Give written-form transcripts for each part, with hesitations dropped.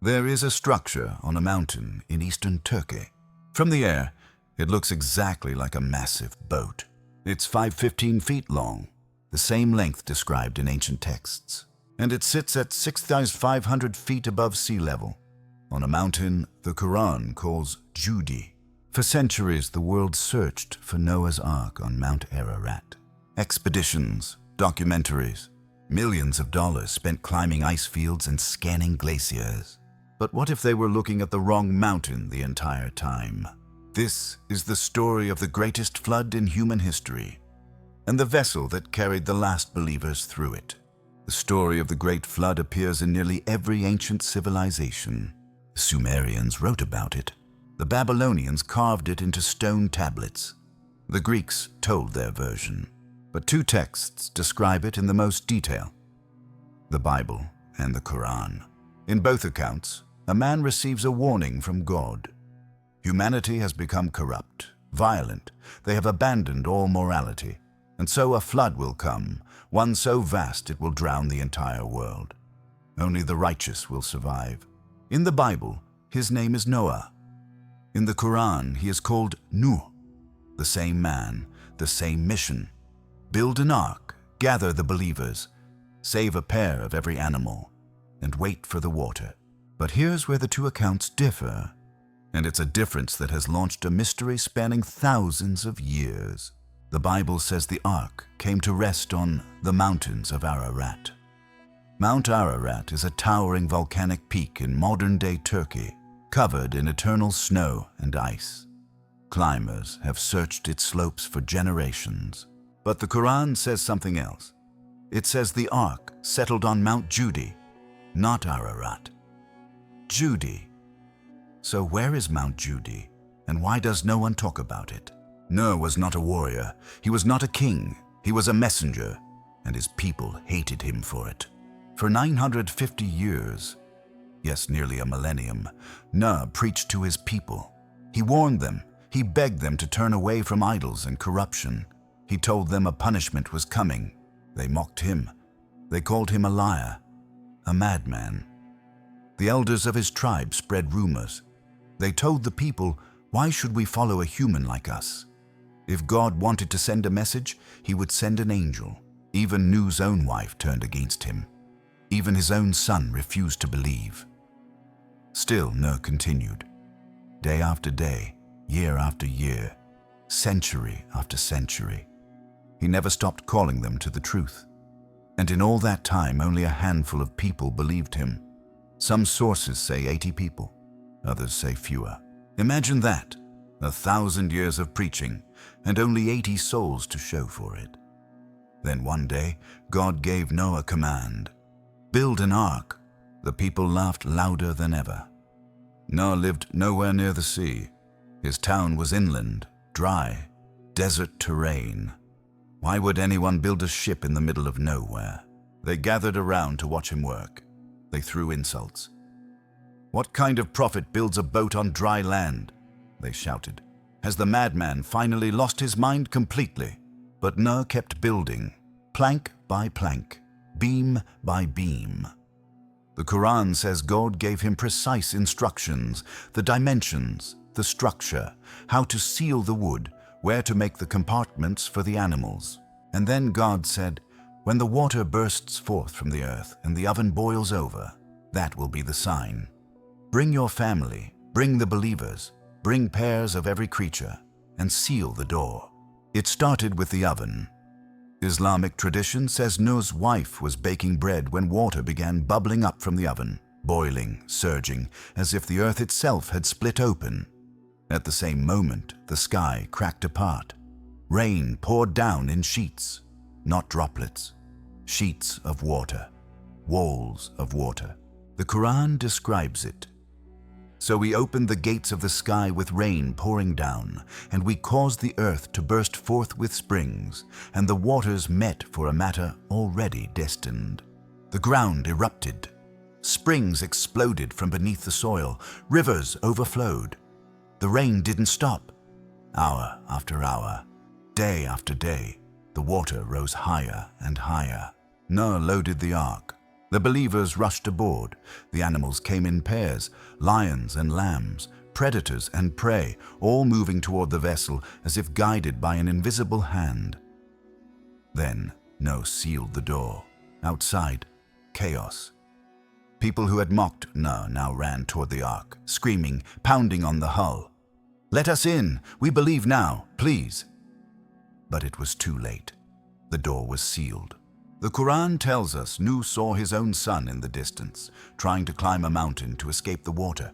There is a structure on a mountain in eastern Turkey. From the air, it looks exactly like a massive boat. It's 515 feet long, the same length described in ancient texts, and it sits at 6,500 feet above sea level, on a mountain the Quran calls Judi. For centuries, the world searched for Noah's Ark on Mount Ararat. Expeditions, documentaries, millions of dollars spent climbing ice fields and scanning glaciers. But what if they were looking at the wrong mountain the entire time? This is the story of the greatest flood in human history, and the vessel that carried the last believers through it. The story of the Great Flood appears in nearly every ancient civilization. The Sumerians wrote about it. The Babylonians carved it into stone tablets. The Greeks told their version. But two texts describe it in the most detail: the Bible and the Quran. In both accounts, a man receives a warning from God. Humanity has become corrupt, violent. They have abandoned all morality. And so a flood will come, one so vast it will drown the entire world. Only the righteous will survive. In the Bible, his name is Noah. In the Quran, he is called Nuh. The same man, the same mission. Build an ark, gather the believers, save a pair of every animal, and wait for the water. But here's where the two accounts differ, and it's a difference that has launched a mystery spanning thousands of years. The Bible says the ark came to rest on the mountains of Ararat. Mount Ararat is a towering volcanic peak in modern-day Turkey, covered in eternal snow and ice. Climbers have searched its slopes for generations. But the Quran says something else. It says the ark settled on Mount Judi, not Ararat. Judi. So where is Mount Judi, and why does no one talk about it? Noah was not a warrior. He was not a king. He was a messenger, and his people hated him for it. For 950 years, yes, nearly a millennium, Noah preached to his people. He warned them. He begged them to turn away from idols and corruption. He told them a punishment was coming. They mocked him. They called him a liar, a madman. The elders of his tribe spread rumors. They told the people, why should we follow a human like us? If God wanted to send a message, he would send an angel. Even Nuh's own wife turned against him. Even his own son refused to believe. Still, Nuh continued. Day after day, year after year, century after century. He never stopped calling them to the truth. And in all that time, only a handful of people believed him. Some sources say 80 people, others say fewer. Imagine that, 1,000 years of preaching, and only 80 souls to show for it. Then one day, God gave Noah a command. Build an ark. The people laughed louder than ever. Noah lived nowhere near the sea. His town was inland, dry, desert terrain. Why would anyone build a ship in the middle of nowhere? They gathered around to watch him work. They threw insults. What kind of prophet builds a boat on dry land? They shouted. Has the madman finally lost his mind completely? But Noah kept building, plank by plank, beam by beam. The Quran says God gave him precise instructions, the dimensions, the structure, how to seal the wood, where to make the compartments for the animals. And then God said, when the water bursts forth from the earth and the oven boils over, that will be the sign. Bring your family, bring the believers, bring pairs of every creature, and seal the door. It started with the oven. Islamic tradition says Nuh's wife was baking bread when water began bubbling up from the oven, boiling, surging, as if the earth itself had split open. At the same moment, the sky cracked apart. Rain poured down in sheets, not droplets. Sheets of water, walls of water. The Quran describes it. So we opened the gates of the sky with rain pouring down, and we caused the earth to burst forth with springs, and the waters met for a matter already destined. The ground erupted. Springs exploded from beneath the soil. Rivers overflowed. The rain didn't stop. Hour after hour, day after day, the water rose higher and higher. Noah loaded the ark. The believers rushed aboard. The animals came in pairs, lions and lambs, predators and prey, all moving toward the vessel as if guided by an invisible hand. Then Noah sealed the door. Outside, chaos. People who had mocked Noah now ran toward the ark, screaming, pounding on the hull. "Let us in! We believe now, please!" But it was too late. The door was sealed. The Quran tells us Nuh saw his own son in the distance, trying to climb a mountain to escape the water.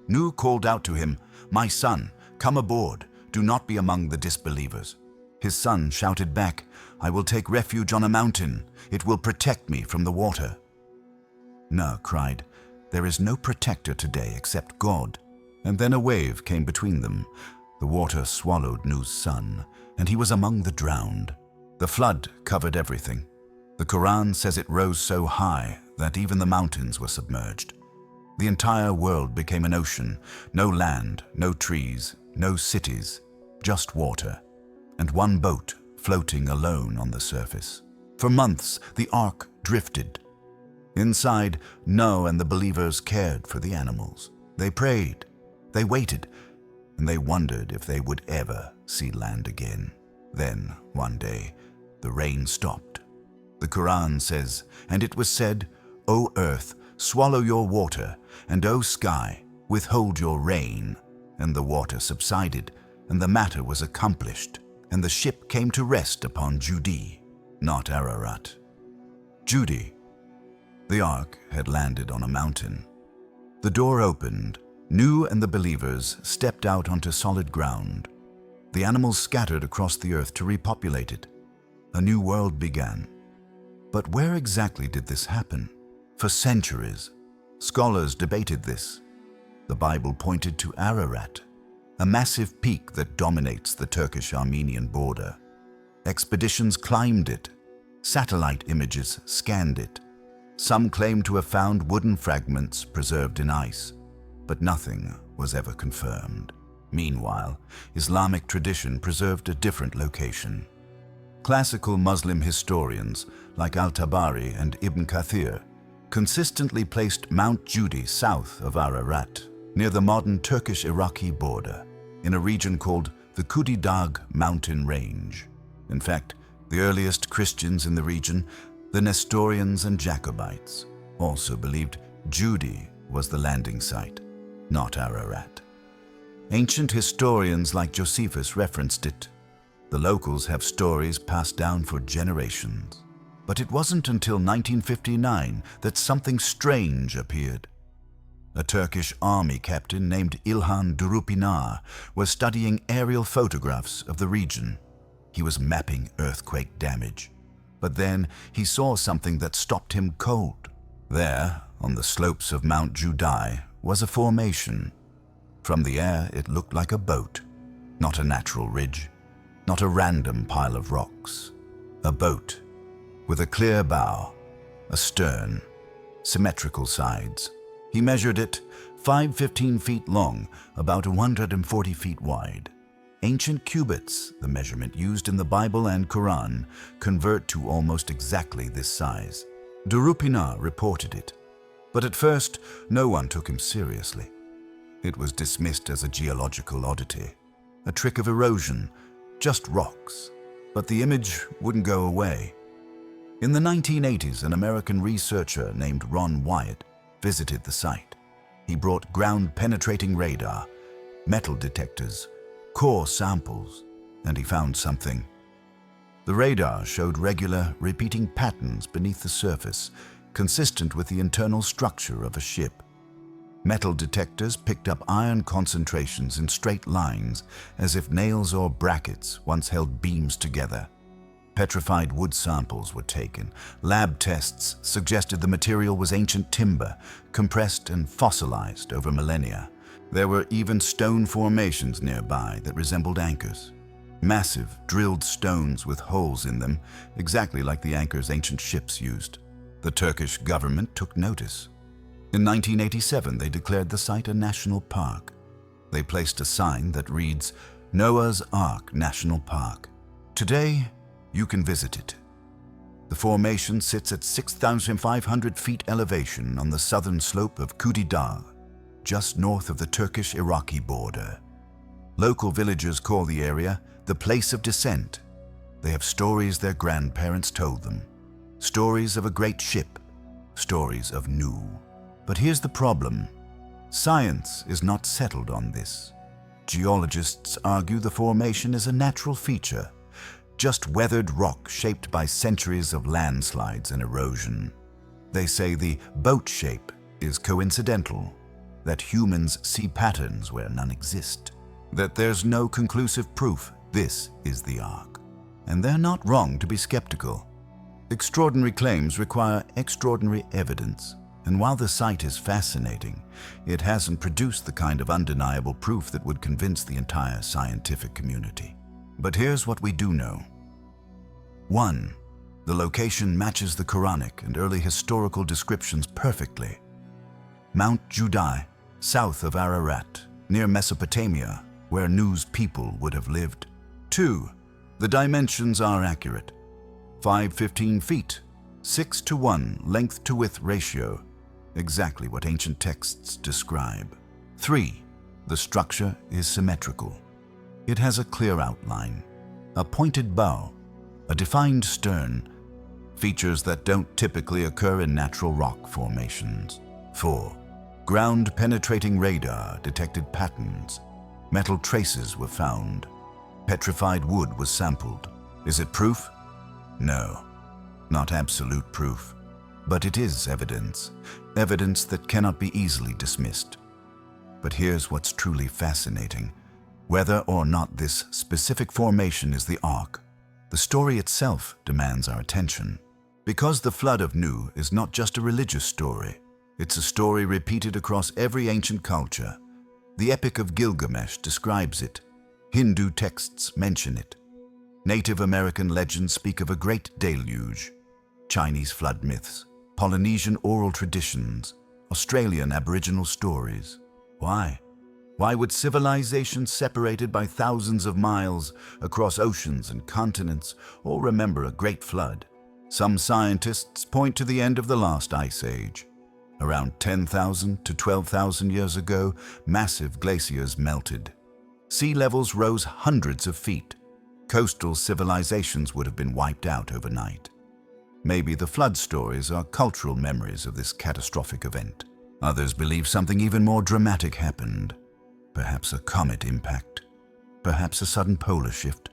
Nuh called out to him, "My son, come aboard. Do not be among the disbelievers." His son shouted back, "I will take refuge on a mountain. It will protect me from the water." Nuh cried, "There is no protector today except God." And then a wave came between them. The water swallowed Nuh's son, and he was among the drowned. The flood covered everything. The Quran says it rose so high that even the mountains were submerged. The entire world became an ocean, no land, no trees, no cities, just water, and one boat floating alone on the surface. For months, the ark drifted. Inside, Noah and the believers cared for the animals. They prayed, they waited, and they wondered if they would ever see land again. Then, one day, the rain stopped. The Quran says, "And it was said, O earth, swallow your water, and O sky, withhold your rain." And the water subsided, and the matter was accomplished, and the ship came to rest upon Judi, not Ararat. Judi. The ark had landed on a mountain. The door opened. Nuh and the believers stepped out onto solid ground. The animals scattered across the earth to repopulate it. A new world began. But where exactly did this happen? For centuries, scholars debated this. The Bible pointed to Ararat, a massive peak that dominates the Turkish-Armenian border. Expeditions climbed it. Satellite images scanned it. Some claim to have found wooden fragments preserved in ice, but nothing was ever confirmed. Meanwhile, Islamic tradition preserved a different location. Classical Muslim historians like Al-Tabari and Ibn Kathir consistently placed Mount Judi south of Ararat, near the modern Turkish-Iraqi border, in a region called the Cudi Dagh mountain range. In fact, the earliest Christians in the region, the Nestorians and Jacobites, also believed Judi was the landing site, not Ararat. Ancient historians like Josephus referenced it. The locals have stories passed down for generations. But it wasn't until 1959 that something strange appeared. A Turkish army captain named İlhan Durupinar was studying aerial photographs of the region. He was mapping earthquake damage. But then he saw something that stopped him cold. There, on the slopes of Mount Judi, was a formation. From the air, it looked like a boat, not a natural ridge, not a random pile of rocks. A boat with a clear bow, a stern, symmetrical sides. He measured it 515 feet long, about 140 feet wide. Ancient cubits, the measurement used in the Bible and Quran, convert to almost exactly this size. Durupinar reported it, but at first no one took him seriously. It was dismissed as a geological oddity, a trick of erosion, just rocks. But the image wouldn't go away. In the 1980s, an American researcher named Ron Wyatt visited the site. He brought ground-penetrating radar, metal detectors, core samples, and he found something. The radar showed regular, repeating patterns beneath the surface, consistent with the internal structure of a ship. Metal detectors picked up iron concentrations in straight lines, as if nails or brackets once held beams together. Petrified wood samples were taken. Lab tests suggested the material was ancient timber, compressed and fossilized over millennia. There were even stone formations nearby that resembled anchors. Massive, drilled stones with holes in them, exactly like the anchors ancient ships used. The Turkish government took notice. In 1987, they declared the site a national park. They placed a sign that reads, Noah's Ark National Park. Today, you can visit it. The formation sits at 6,500 feet elevation on the southern slope of Cudi Dagh, just north of the Turkish-Iraqi border. Local villagers call the area the place of descent. They have stories their grandparents told them. Stories of a great ship, stories of Nuh. But here's the problem. Science is not settled on this. Geologists argue the formation is a natural feature, just weathered rock shaped by centuries of landslides and erosion. They say the boat shape is coincidental, that humans see patterns where none exist, that there's no conclusive proof this is the Ark. And they're not wrong to be skeptical. Extraordinary claims require extraordinary evidence, and while the site is fascinating, it hasn't produced the kind of undeniable proof that would convince the entire scientific community. But here's what we do know. 1. The location matches the Quranic and early historical descriptions perfectly. Mount Judi, south of Ararat, near Mesopotamia, where Nuh's people would have lived. 2. The dimensions are accurate. 515 feet, 6:1 length to width ratio, exactly what ancient texts describe. 3. The structure is symmetrical. It has a clear outline, a pointed bow, a defined stern, features that don't typically occur in natural rock formations. 4. Ground-penetrating radar detected patterns. Metal traces were found. Petrified wood was sampled. Is it proof? No, not absolute proof. But it is evidence, evidence that cannot be easily dismissed. But here's what's truly fascinating. Whether or not this specific formation is the Ark, the story itself demands our attention. Because the flood of Nuh is not just a religious story, it's a story repeated across every ancient culture. The Epic of Gilgamesh describes it. Hindu texts mention it. Native American legends speak of a great deluge. Chinese flood myths, Polynesian oral traditions, Australian Aboriginal stories. Why? Why would civilizations separated by thousands of miles across oceans and continents all remember a great flood? Some scientists point to the end of the last ice age. Around 10,000 to 12,000 years ago, massive glaciers melted. Sea levels rose hundreds of feet. Coastal civilizations would have been wiped out overnight. Maybe the flood stories are cultural memories of this catastrophic event. Others believe something even more dramatic happened. Perhaps a comet impact. Perhaps a sudden polar shift.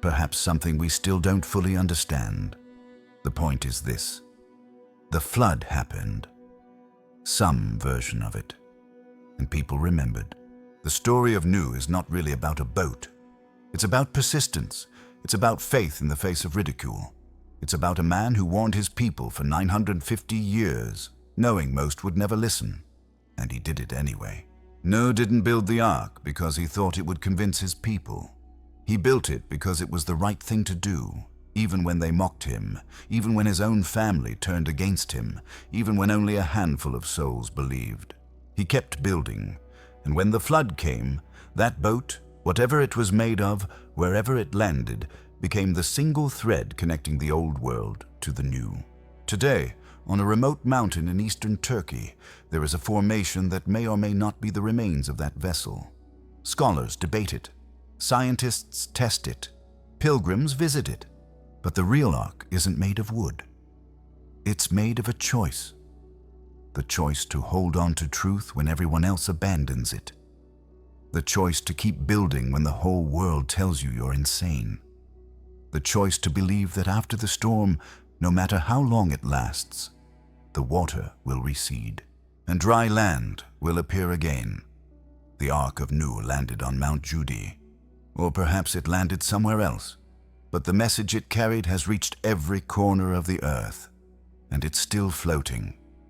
Perhaps something we still don't fully understand. The point is this. The flood happened. Some version of it. And people remembered. The story of Nuh is not really about a boat. It's about persistence. It's about faith in the face of ridicule. It's about a man who warned his people for 950 years, knowing most would never listen. And he did it anyway. Nuh didn't build the Ark because he thought it would convince his people. He built it because it was the right thing to do, even when they mocked him, even when his own family turned against him, even when only a handful of souls believed. He kept building, and when the flood came, that boat, whatever it was made of, wherever it landed, became the single thread connecting the old world to the new. Today, on a remote mountain in eastern Turkey, there is a formation that may or may not be the remains of that vessel. Scholars debate it. Scientists test it. Pilgrims visit it. But the real Ark isn't made of wood. It's made of a choice. The choice to hold on to truth when everyone else abandons it. The choice to keep building when the whole world tells you you're insane. The choice to believe that after the storm, no matter how long it lasts, the water will recede, and dry land will appear again. The Ark of Nuh landed on Mount Judi, or perhaps it landed somewhere else, but the message it carried has reached every corner of the earth, and it's still floating,